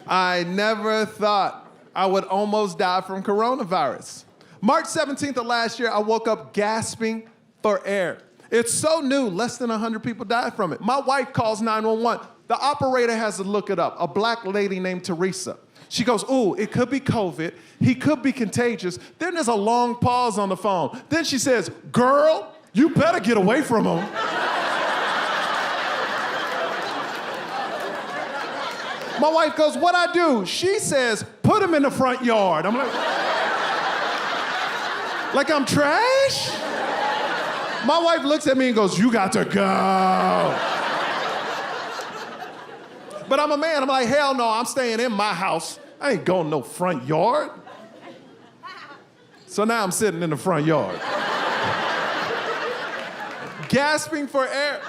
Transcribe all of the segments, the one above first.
I never thought I would almost die from coronavirus. March 17th of last year, I woke up gasping for air. It's so new, less than 100 people died from it. My wife calls 911. The operator has to look it up, a black lady named Teresa. She goes, ooh, it could be COVID. He could be contagious. Then there's a long pause on the phone. Then she says, girl, you better get away from him. My wife goes, what I do? She says, put him in the front yard. I'm like I'm trash? My wife looks at me and goes, you got to go. But I'm a man, I'm like, hell no, I'm staying in my house. I ain't going no front yard. So now I'm sitting in the front yard. Gasping for air.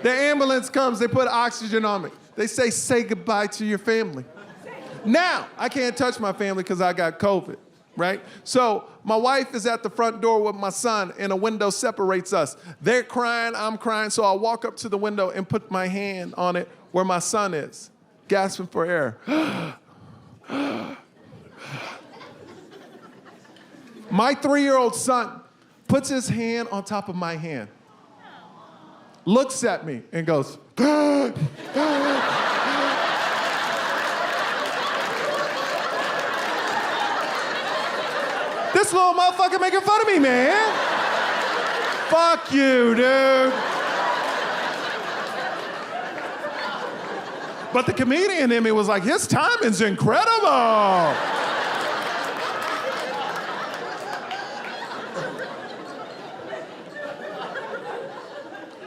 The ambulance comes, they put oxygen on me. They say goodbye to your family. Now, I can't touch my family because I got COVID, right? So my wife is at the front door with my son and a window separates us. They're crying, I'm crying, so I walk up to the window and put my hand on it where my son is, gasping for air. My 3-year-old son puts his hand on top of my hand, looks at me and goes, this little motherfucker making fun of me, man. Fuck you, dude. But the comedian in me was like, his timing's incredible.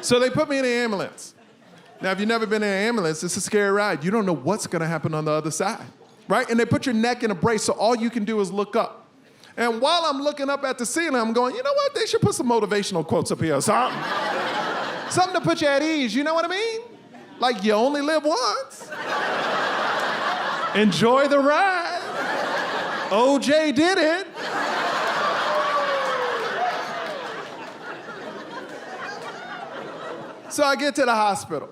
So they put me in an ambulance. Now, if you've never been in an ambulance, it's a scary ride. You don't know what's gonna happen on the other side, right? And they put your neck in a brace, so all you can do is look up. And while I'm looking up at the ceiling, I'm going, you know what? They should put some motivational quotes up here or something. Something to put you at ease, you know what I mean? Like, you only live once. Enjoy the ride. OJ did it. So I get to the hospital.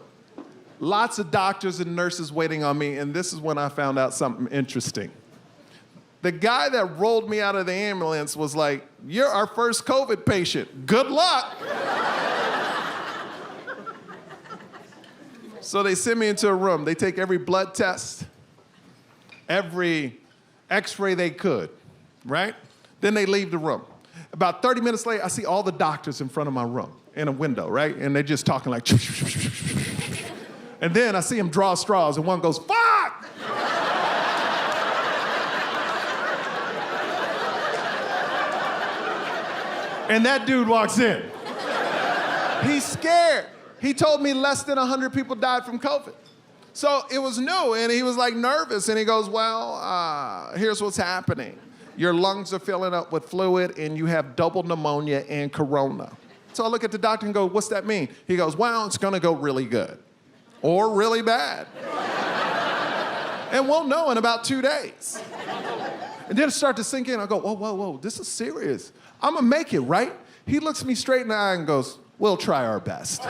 Lots of doctors and nurses waiting on me, and this is when I found out something interesting. The guy that rolled me out of the ambulance was like, you're our first COVID patient. Good luck. So they send me into a room. They take every blood test, every x-ray they could, right? Then they leave the room. About 30 minutes later, I see all the doctors in front of my room in a window, right? And they're just talking like, and then I see them draw straws and one goes, fuck! And that dude walks in. He's scared. He told me less than 100 people died from COVID. So it was new, and he was like nervous, and he goes, well, here's what's happening. Your lungs are filling up with fluid, and you have double pneumonia and corona. So I look at the doctor and go, what's that mean? He goes, well, it's gonna go really good, or really bad. And we'll know in about 2 days. And then it started to sink in. I go, whoa, whoa, whoa, this is serious. I'm gonna make it, right? He looks me straight in the eye and goes, we'll try our best.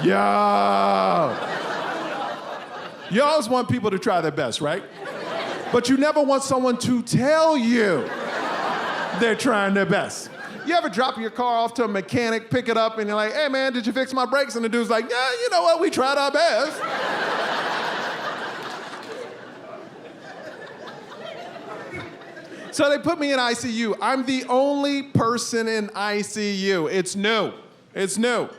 Yo. You always want people to try their best, right? But you never want someone to tell you they're trying their best. You ever drop your car off to a mechanic, pick it up, and you're like, hey man, did you fix my brakes? And the dude's like, yeah, you know what, we tried our best. So they put me in ICU. I'm the only person in ICU. It's new. It's new.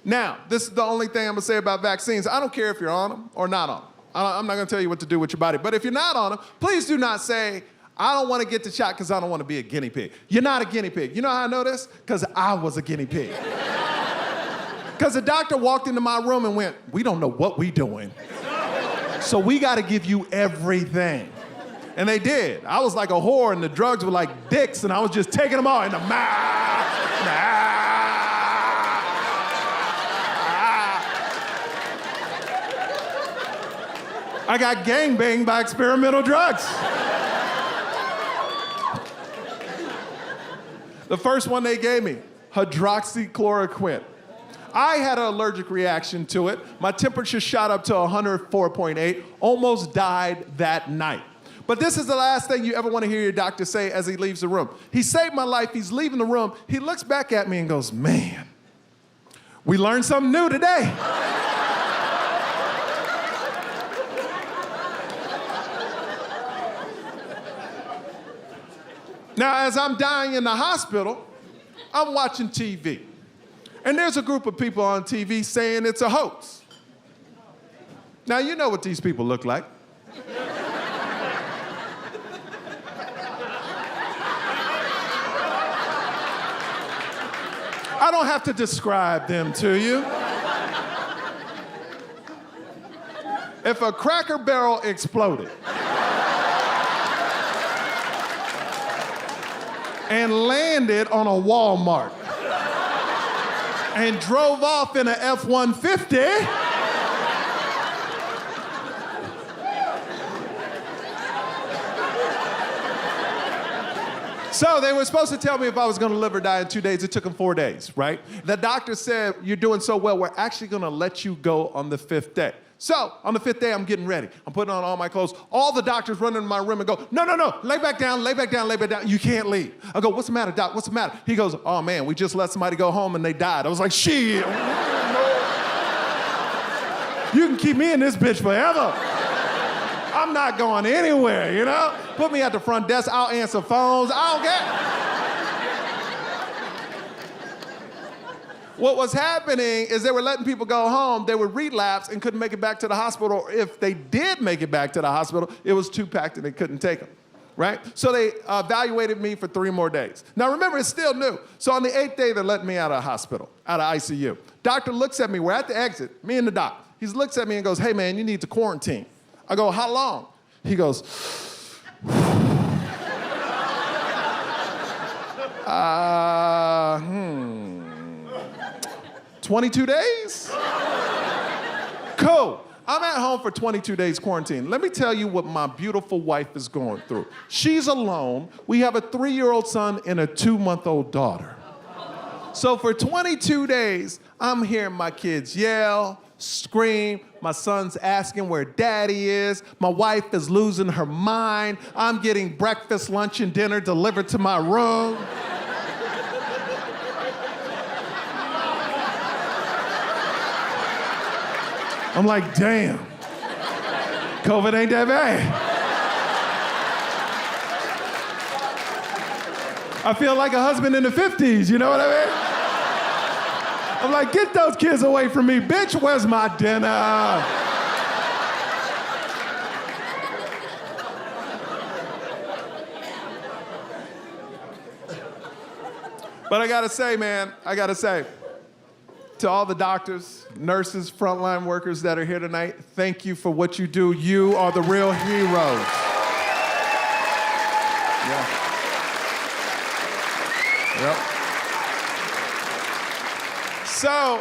Now, this is the only thing I'm gonna say about vaccines. I don't care if you're on them or not on them. I'm not gonna tell you what to do with your body. But if you're not on them, please do not say, I don't wanna get the shot because I don't wanna be a guinea pig. You're not a guinea pig. You know how I know this? Because I was a guinea pig. Because the doctor walked into my room and went, we don't know what we doing. So we gotta give you everything. And they did. I was like a whore and the drugs were like dicks and I was just taking them all in the mouth. I got gangbanged by experimental drugs. The first one they gave me, hydroxychloroquine. I had an allergic reaction to it. My temperature shot up to 104.8, almost died that night. But this is the last thing you ever want to hear your doctor say as he leaves the room. He saved my life, he's leaving the room, he looks back at me and goes, man, we learned something new today. Now, as I'm dying in the hospital, I'm watching TV. And there's a group of people on TV saying it's a hoax. Now, you know what these people look like. I don't have to describe them to you. If a Cracker Barrel exploded and landed on a Walmart and drove off in an F-150, so they were supposed to tell me if I was gonna live or die in 2 days. It took them 4 days, right? The doctor said, you're doing so well, we're actually gonna let you go on the 5th day. So, on the 5th day, I'm getting ready. I'm putting on all my clothes. All the doctors run into my room and go, no, lay back down, lay back down, lay back down. You can't leave. I go, what's the matter, doc, what's the matter? He goes, oh man, we just let somebody go home and they died. I was like, shit. You can keep me in this bitch forever. I'm not going anywhere, you know? Put me at the front desk, I'll answer phones, I don't care. What was happening is they were letting people go home, they would relapse and couldn't make it back to the hospital. Or if they did make it back to the hospital, it was too packed and they couldn't take them, right? So they evaluated me for 3 more days. Now remember, it's still new. So on the 8th day, they're letting me out of the hospital, out of ICU. Doctor looks at me, we're at the exit, me and the doc. He looks at me and goes, hey man, you need to quarantine. I go, how long? He goes, 22 days? Cool. I'm at home for 22 days quarantine. Let me tell you what my beautiful wife is going through. She's alone. We have a 3-year-old son and a 2-month-old daughter. So for 22 days, I'm hearing my kids yell, scream. My son's asking where daddy is. My wife is losing her mind. I'm getting breakfast, lunch, and dinner delivered to my room. I'm like, damn, COVID ain't that bad. I feel like a husband in the 50s, you know what I mean? I'm like, get those kids away from me, bitch, where's my dinner? But I gotta say, man, to all the doctors, nurses, frontline workers that are here tonight, thank you for what you do. You are the real heroes. Yeah. Yep. So,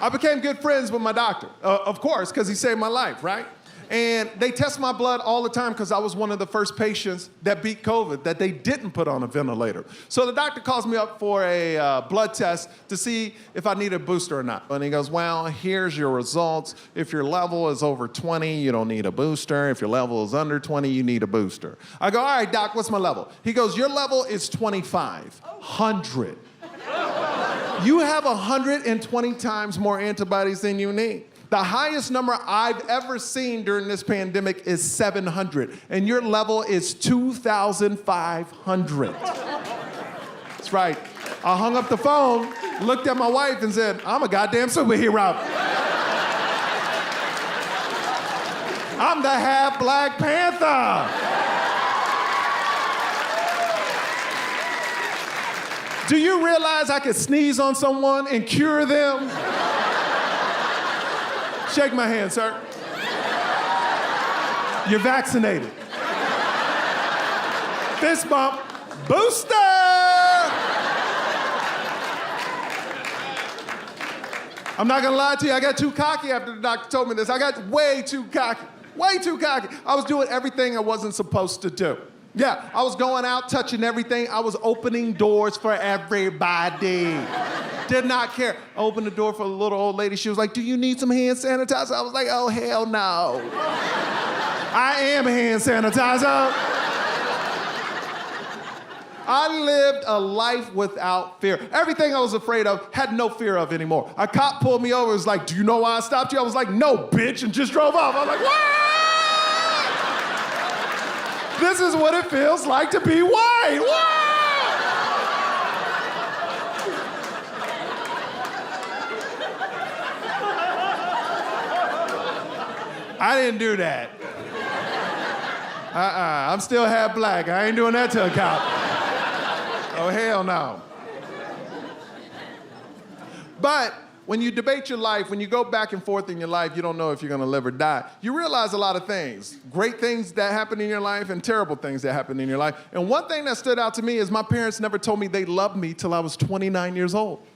I became good friends with my doctor, of course, because he saved my life, right? And they test my blood all the time because I was one of the first patients that beat COVID that they didn't put on a ventilator. So the doctor calls me up for a blood test to see if I need a booster or not. And he goes, well, here's your results. If your level is over 20, you don't need a booster. If your level is under 20, you need a booster. I go, all right, doc, what's my level? He goes, your level is 2500. You have 120 times more antibodies than you need. The highest number I've ever seen during this pandemic is 700, and your level is 2,500. That's right. I hung up the phone, looked at my wife, and said, I'm a goddamn superhero. I'm the half Black Panther. Do you realize I could sneeze on someone and cure them? Shake my hand, sir. You're vaccinated. Fist bump, booster! I'm not gonna lie to you, I got too cocky after the doctor told me this. I got way too cocky, way too cocky. I was doing everything I wasn't supposed to do. Yeah, I was going out, touching everything. I was opening doors for everybody. Did not care. I opened the door for a little old lady. She was like, do you need some hand sanitizer? I was like, oh, hell no. I am hand sanitizer. I lived a life without fear. Everything I was afraid of, had no fear of anymore. A cop pulled me over, was like, do you know why I stopped you? I was like, no, bitch, and just drove off. I was like, what? This is what it feels like to be white. What? I didn't do that. I'm still half black. I ain't doing that to a cop. Oh, hell no. But when you debate your life, when you go back and forth in your life, you don't know if you're gonna live or die. You realize a lot of things. Great things that happen in your life and terrible things that happen in your life. And one thing that stood out to me is my parents never told me they loved me till I was 29 years old.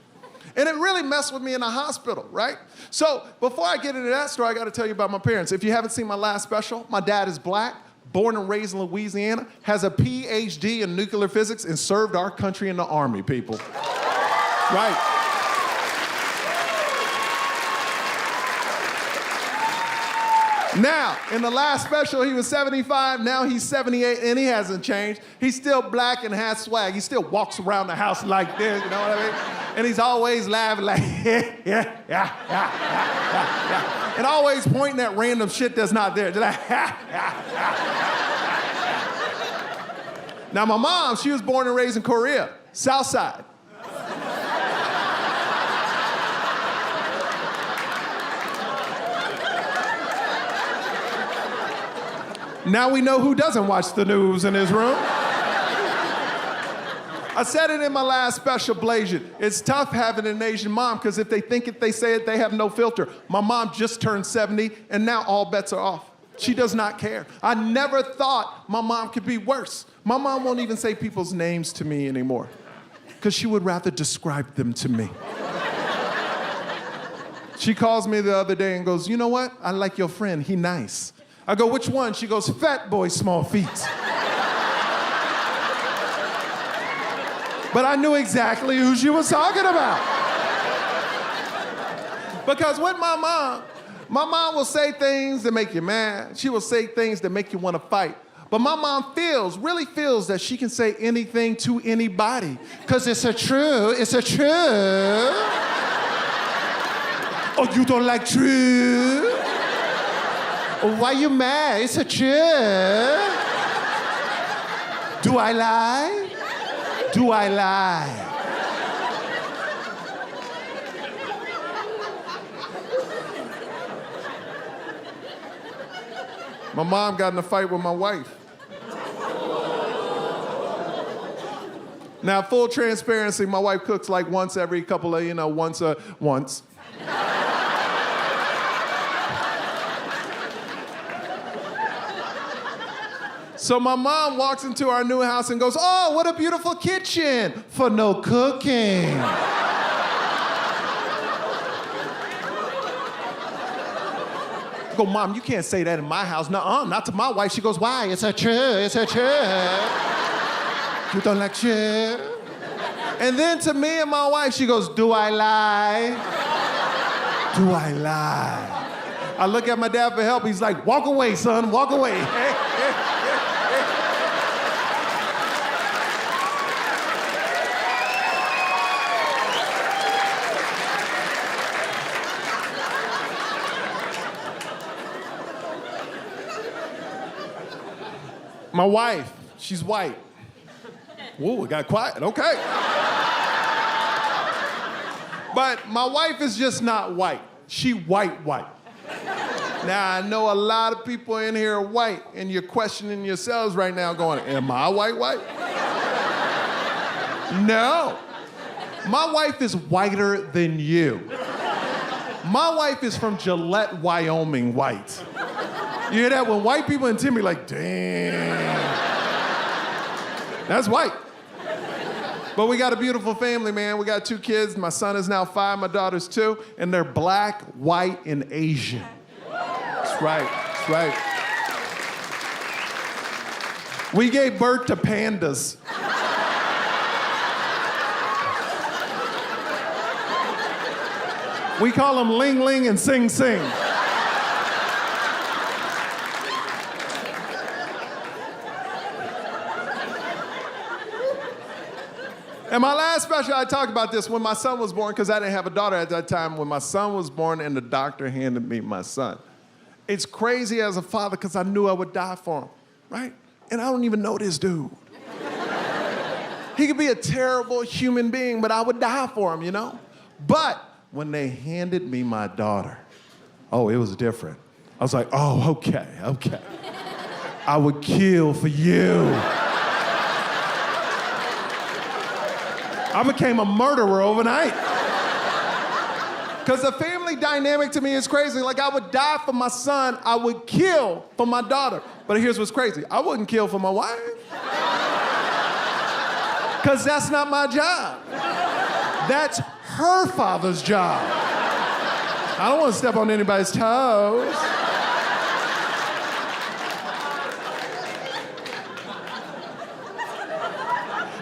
And it really messed with me in the hospital, right? So before I get into that story, I gotta tell you about my parents. If you haven't seen my last special, my dad is black, born and raised in Louisiana, has a PhD in nuclear physics, and served our country in the Army, people. Right. Now, in the last special, he was 75, now he's 78, and he hasn't changed. He's still black and has swag. He still walks around the house like this, you know what I mean? And he's always laughing like, yeah. And always pointing at random shit that's not there. Just like, Now, my mom, she was born and raised in Korea, South Side. Now we know who doesn't watch the news in this room. I said it in my last special, Blasian. It's tough having an Asian mom because if they think it, they say it, they have no filter. My mom just turned 70 and now all bets are off. She does not care. I never thought my mom could be worse. My mom won't even say people's names to me anymore because she would rather describe them to me. She calls me the other day and goes, you know what? I like your friend, he nice. I go, which one? She goes, fat boy, small feet. But I knew exactly who she was talking about. Because with my mom will say things that make you mad. She will say things that make you want to fight. But my mom really feels that she can say anything to anybody. Because it's a true. Oh, you don't like true? Why you mad? It's a truth. Do I lie? Do I lie? My mom got in a fight with my wife. Now, full transparency, my wife cooks like once every couple of, once. So my mom walks into our new house and goes, oh, what a beautiful kitchen for no cooking. I go, Mom, you can't say that in my house. Nuh-uh, not to my wife. She goes, why? It's a truth. You don't like truth? And then to me and my wife, she goes, do I lie? Do I lie? I look at my dad for help. He's like, walk away, son, walk away. My wife, she's white. Whoa, it got quiet, okay. But my wife is just not white. She white. Now, I know a lot of people in here are white, and you're questioning yourselves right now going, am I white? No. My wife is whiter than you. My wife is from Gillette, Wyoming white. You hear that? When white people in Timmy like, damn. That's white. But we got a beautiful family, man. We got 2 kids. My son is now 5, my daughter's 2, and they're black, white, and Asian. That's right. We gave birth to pandas. We call them Ling Ling and Sing Sing. And my last special, I talked about this when my son was born, because I didn't have a daughter at that time. When my son was born and the doctor handed me my son. It's crazy as a father because I knew I would die for him, right? And I don't even know this dude. He could be a terrible human being, but I would die for him, you know? But when they handed me my daughter, oh, it was different. I was like, oh, okay. I would kill for you. I became a murderer overnight. Because the family dynamic to me is crazy. Like, I would die for my son, I would kill for my daughter. But here's what's crazy. I wouldn't kill for my wife. Because that's not my job. That's her father's job. I don't want to step on anybody's toes.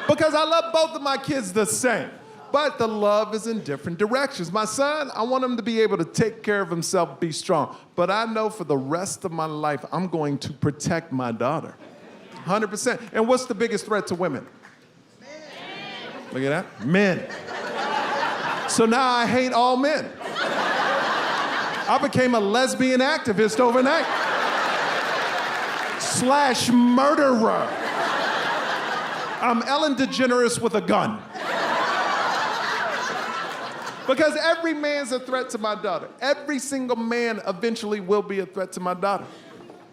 Because I love both of my kids the same, but the love is in different directions. My son, I want him to be able to take care of himself, be strong. But I know for the rest of my life, I'm going to protect my daughter. 100%. And what's the biggest threat to women? Men. Look at that. Men. So now I hate all men. I became a lesbian activist overnight. / murderer. I'm Ellen DeGeneres with a gun. Because every man's a threat to my daughter. Every single man eventually will be a threat to my daughter.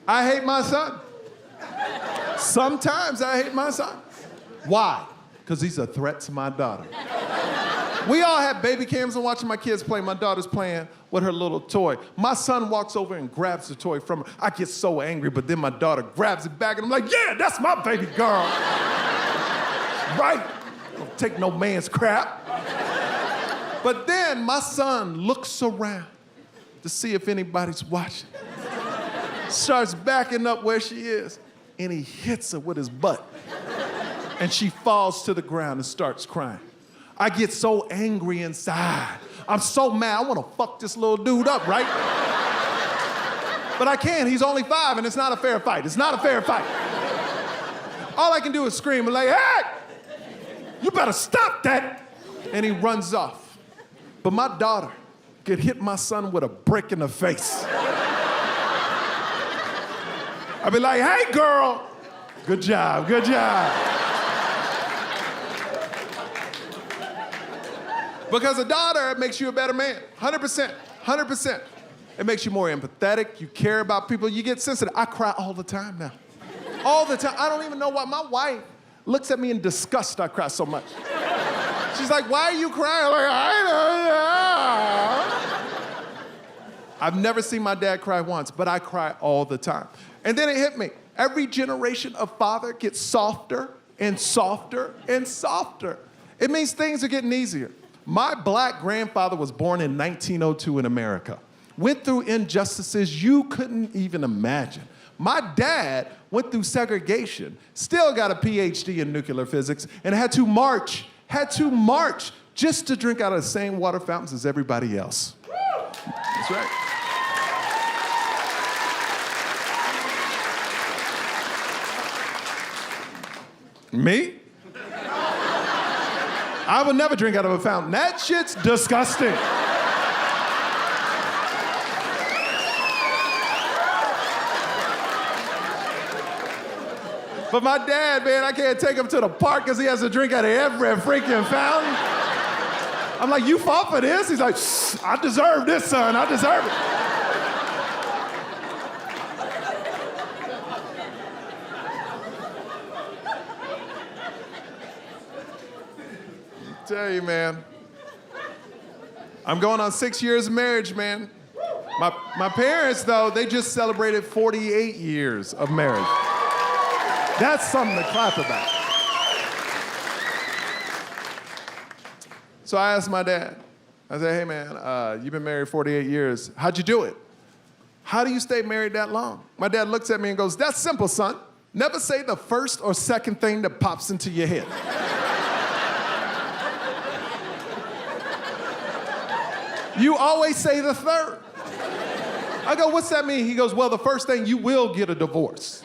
I hate my son. Sometimes I hate my son. Why? Because he's a threat to my daughter. We all have baby cams and watching my kids play. My daughter's playing with her little toy. My son walks over and grabs the toy from her. I get so angry, but then my daughter grabs it back and I'm like, yeah, that's my baby girl. Right? Don't take no man's crap. But then my son looks around to see if anybody's watching. Starts backing up where she is, and he hits her with his butt. And she falls to the ground and starts crying. I get so angry inside. I'm so mad. I want to fuck this little dude up, right? But I can't. He's only 5, and it's not a fair fight. It's not a fair fight. All I can do is scream and like, hey! You better stop that! And he runs off. But my daughter could hit my son with a brick in the face. I'd be like, hey, girl! Good job, good job. Because a daughter makes you a better man. 100%, 100%. It makes you more empathetic. You care about people. You get sensitive. I cry all the time now. All the time. I don't even know why. My wife looks at me in disgust. I cry so much. She's like, why are you crying? I'm like, I don't know. I've never seen my dad cry once, but I cry all the time. And then it hit me. Every generation of father gets softer and softer and softer. It means things are getting easier. My black grandfather was born in 1902 in America. Went through injustices you couldn't even imagine. My dad went through segregation, still got a PhD in nuclear physics, and had to march just to drink out of the same water fountains as everybody else. That's right. Me? I would never drink out of a fountain. That shit's disgusting. But my dad, man, I can't take him to the park because he has to drink out of every freaking fountain. I'm like, you fought for this? He's like, I deserve this, son. I deserve it. I tell you, man. I'm going on 6 years of marriage, man. My parents, though, they just celebrated 48 years of marriage. That's something to clap about. So I asked my dad, I said, hey man, you've been married 48 years. How'd you do it? How do you stay married that long? My dad looks at me and goes, that's simple, son. Never say the first or second thing that pops into your head. You always say the third. I go, what's that mean? He goes, well, the first thing, you will get a divorce.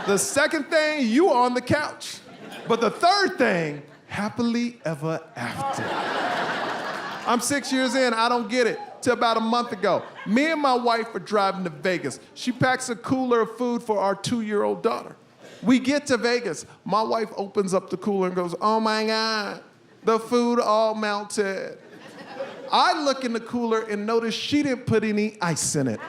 The second thing, you on the couch. But the third thing, happily ever after. I'm 6 years in, I don't get it. Till about a month ago, me and my wife are driving to Vegas. She packs a cooler of food for our 2-year-old daughter. We get to Vegas. My wife opens up the cooler and goes, oh my God, the food all melted. I look in the cooler and notice she didn't put any ice in it.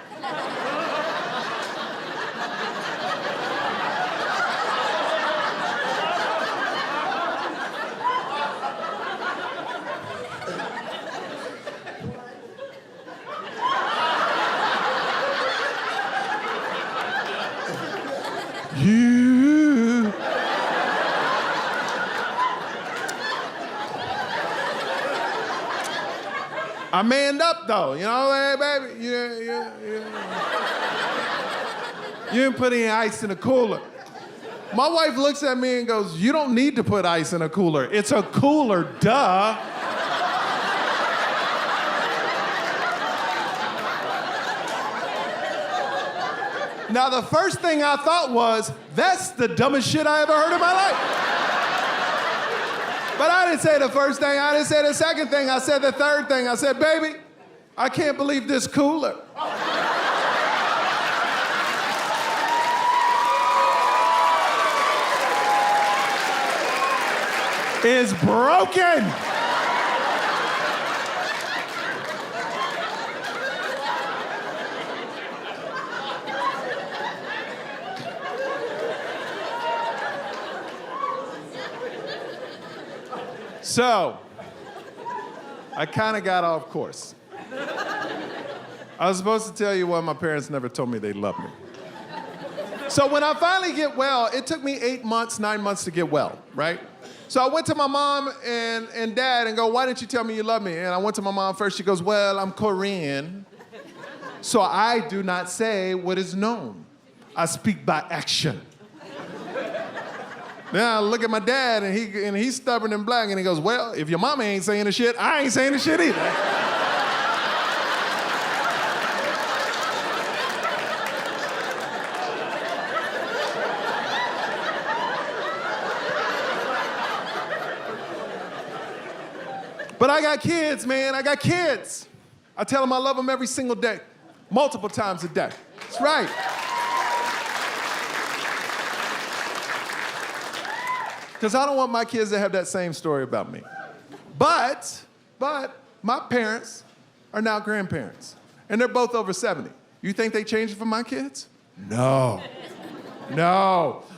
You. I manned up though, you know, hey baby, yeah. You didn't put any ice in the cooler. My wife looks at me and goes, you don't need to put ice in a cooler. It's a cooler, duh. Now, the first thing I thought was, that's the dumbest shit I ever heard in my life. But I didn't say the first thing, I didn't say the second thing, I said the third thing. I said, baby, I can't believe this cooler. Is broken. So, I kind of got off course. I was supposed to tell you why my parents never told me they loved me. So when I finally get well, it took me 8 months, 9 months to get well, right? So I went to my mom and dad and go, why didn't you tell me you love me? And I went to my mom first. She goes, well, I'm Korean, so I do not say what is known. I speak by action. Then I look at my dad, and he's stubborn and black, and he goes, well, if your mama ain't saying the shit, I ain't saying the shit either. But I got kids, man, I got kids. I tell them I love them every single day, multiple times a day. That's right. Because I don't want my kids to have that same story about me. But my parents are now grandparents, and they're both over 70. You think they changed it for my kids? No.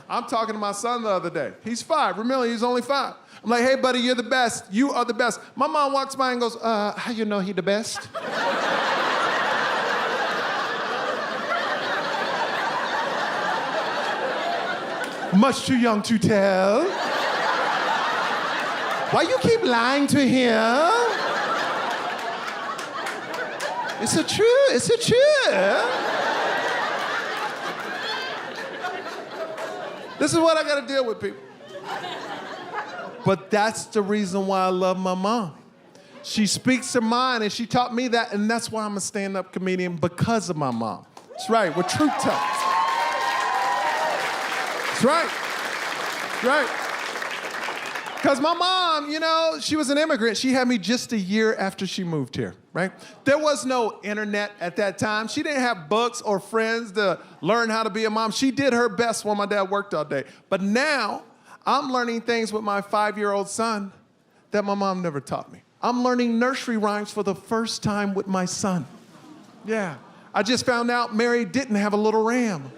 I'm talking to my son the other day. He's 5. Remember, he's only 5. I'm like, hey, buddy, you're the best. You are the best. My mom walks by and goes, how you know he the best? Much too young to tell. Why you keep lying to him? It's the truth. It's the truth. This is what I gotta deal with, people. But that's the reason why I love my mom. She speaks her mind, and she taught me that, and that's why I'm a stand-up comedian, because of my mom. That's right, we're truth tellers. That's right. That's right. Because my mom, you know, she was an immigrant. She had me just a year after she moved here, right? There was no internet at that time. She didn't have books or friends to learn how to be a mom. She did her best while my dad worked all day. But now, I'm learning things with my 5-year-old son that my mom never taught me. I'm learning nursery rhymes for the first time with my son. Yeah. I just found out Mary didn't have a little ram.